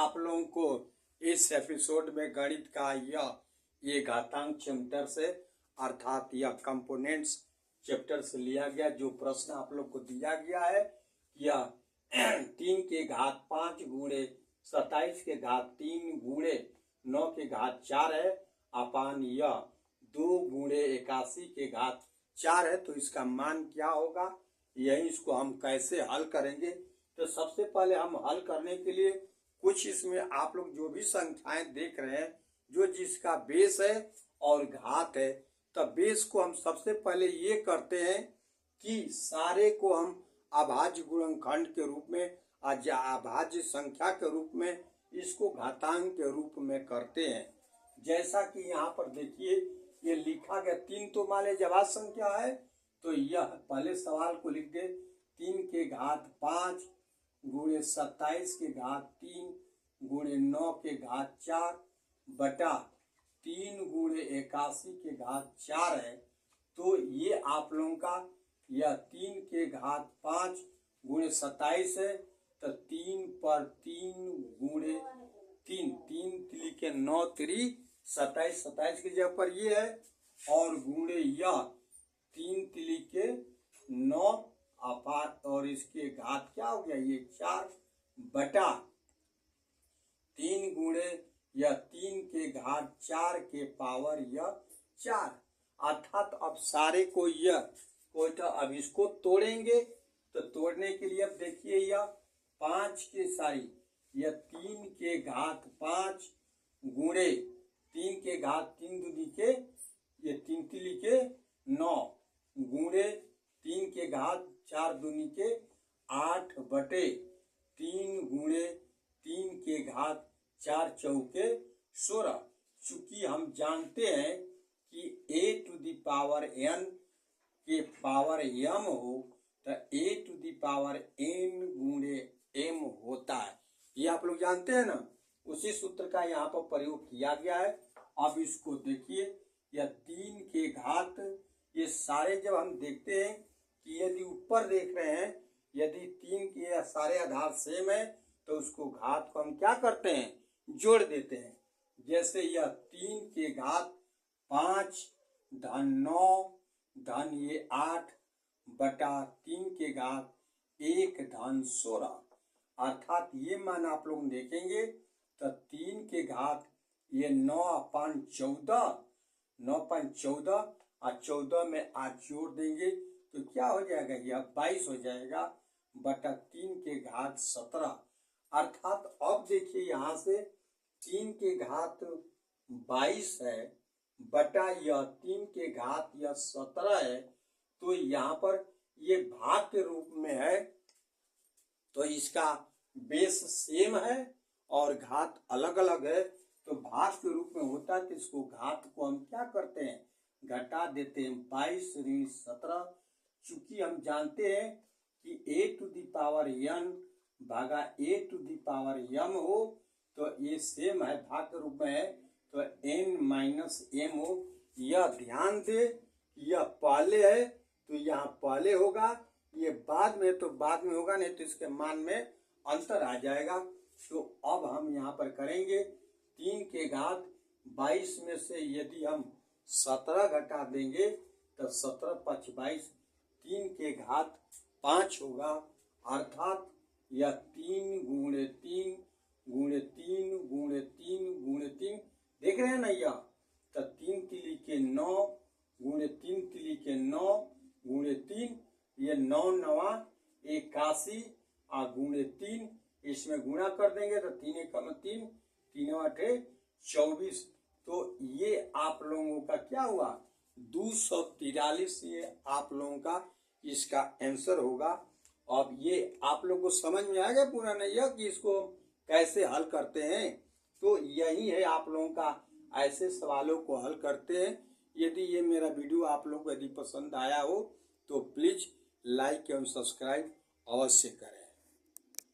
आप लोगों को इस एपिसोड में गणित का ये घातांक चैप्टर से अर्थात यह कंपोनेंट्स चैप्टर से लिया गया जो प्रश्न आप लोग को दिया गया है। यह 3 के घात 5 गुणे 27 के घात 3 गुणे 9 के घात 4 है अपान यह 2 गुणे 81 के घात 4 है। तो इसका मान क्या होगा, यही इसको हम कैसे हल करेंगे। तो सबसे पहले हम हल करने के लिए कुछ इसमें आप लोग जो भी संख्याएं देख रहे हैं जो जिसका बेस है और घात है, तब बेस को हम सबसे पहले ये करते हैं कि सारे को हम अभाज्य गुणनखंड के रूप में अभाज्य संख्या के रूप में इसको घातांक के रूप में करते हैं। जैसा कि यहाँ पर देखिए ये लिखा गया 3 तो मान लीजिए अभाज्य संख्या है, तो यह पहले सवाल को लिख दे 3 के घात 5 गुणे 27 के घात 3 गुणे 9 के घात 4 बटा 3 गुणे 81 के घात 4 है। तो ये आप लोगों का यह 3 के घात 5 गुणे 27 है, तो 3 पर 3 गुणे 3 लिखे 9 3 27 27 की जगह पर ये है और गुणे यह 3 लिखे 9 अपात और इसके घात क्या हो गया ये 4 बटा 3 गुणे यह 3 के घात 4 के पावर यह 4। अर्थात अब सारे को यह कोई तो अब इसको तोड़ेंगे, तो तोड़ने के लिए अब देखिए यह 5 के सारी यह 3 के घात 5 गुणे 3 के घात 3 दूनी के ये 3 लिखे 9 गुणे 3 के घात 4 दूनी के 8 बटे 3 गुणे 3 के घात 4 चौके 16। चूंकि हम जानते हैं कि a to the power n के पावर m हो तो a to the power n गुणे m होता है। ये आप लोग जानते हैं ना, उसी सूत्र का यहाँ पर प्रयोग किया गया है। अब इसको देखिए यह 3 के घात ये सारे जब हम देखते हैं कि यदि ऊपर देख रहे हैं यदि 3 के सारे आधार सेम है तो उसको घात को हम क्या करते हैं जोड़ देते हैं। जैसे यह 3 के घात 5 धन 9 धन ये 8 बटा 3 के घात 1 धन 16। अर्थात ये मान आप लोग देखेंगे तो 3 के घात ये 9/14 9/14 और 14 में 8 जोड़ देंगे तो क्या हो जाएगा यह 22 हो जाएगा बटा 3 के घात 17। अर्थात अब देखिए यहाँ से 3 के घात 22 है बटा यह 3 के घात यह 17 है, तो यहाँ पर ये भाग के रूप में है तो इसका बेस सेम है और घात अलग अलग है, तो भाग के रूप में होता है। तो इसको घात को हम क्या करते हैं घटा देते हैं 22 ऋण 17। चूंकि हम जानते हैं कि a to the power n भागा a to the power m हो तो ये सेम है भाग के रूप में है तो n माइनस m हो। यह ध्यान दे यह पहले है तो यहाँ पहले होगा, ये बाद में तो बाद में होगा, नहीं तो इसके मान में अंतर आ जाएगा। तो अब हम यहाँ पर करेंगे 3 के घात 22 में से यदि हम 17 घटा देंगे तो 17×5 22 3 के घात 5 होगा। अर्थात यह 3 गुणे 3 गुणे 3 गुणे 3 गुणे 3 देख रहे हैं ना यह तो 3 तिली के 9 गुणे 3 तिली के 9 गुणे 3 ये 9 9 81 और गुणे 3 इसमें गुणा कर देंगे तो 3 एकम 3 3 8 24। तो ये आप लोगों का क्या हुआ 243। ये आप लोगों का इसका आंसर होगा। अब ये आप लोगों को समझ में आ गया पूरा नहीं है कि इसको कैसे हल करते हैं। तो यही है आप लोगों का ऐसे सवालों को हल करते हैं। यदि ये मेरा वीडियो आप लोगों को यदि पसंद आया हो तो प्लीज लाइक एवं सब्सक्राइब अवश्य करें।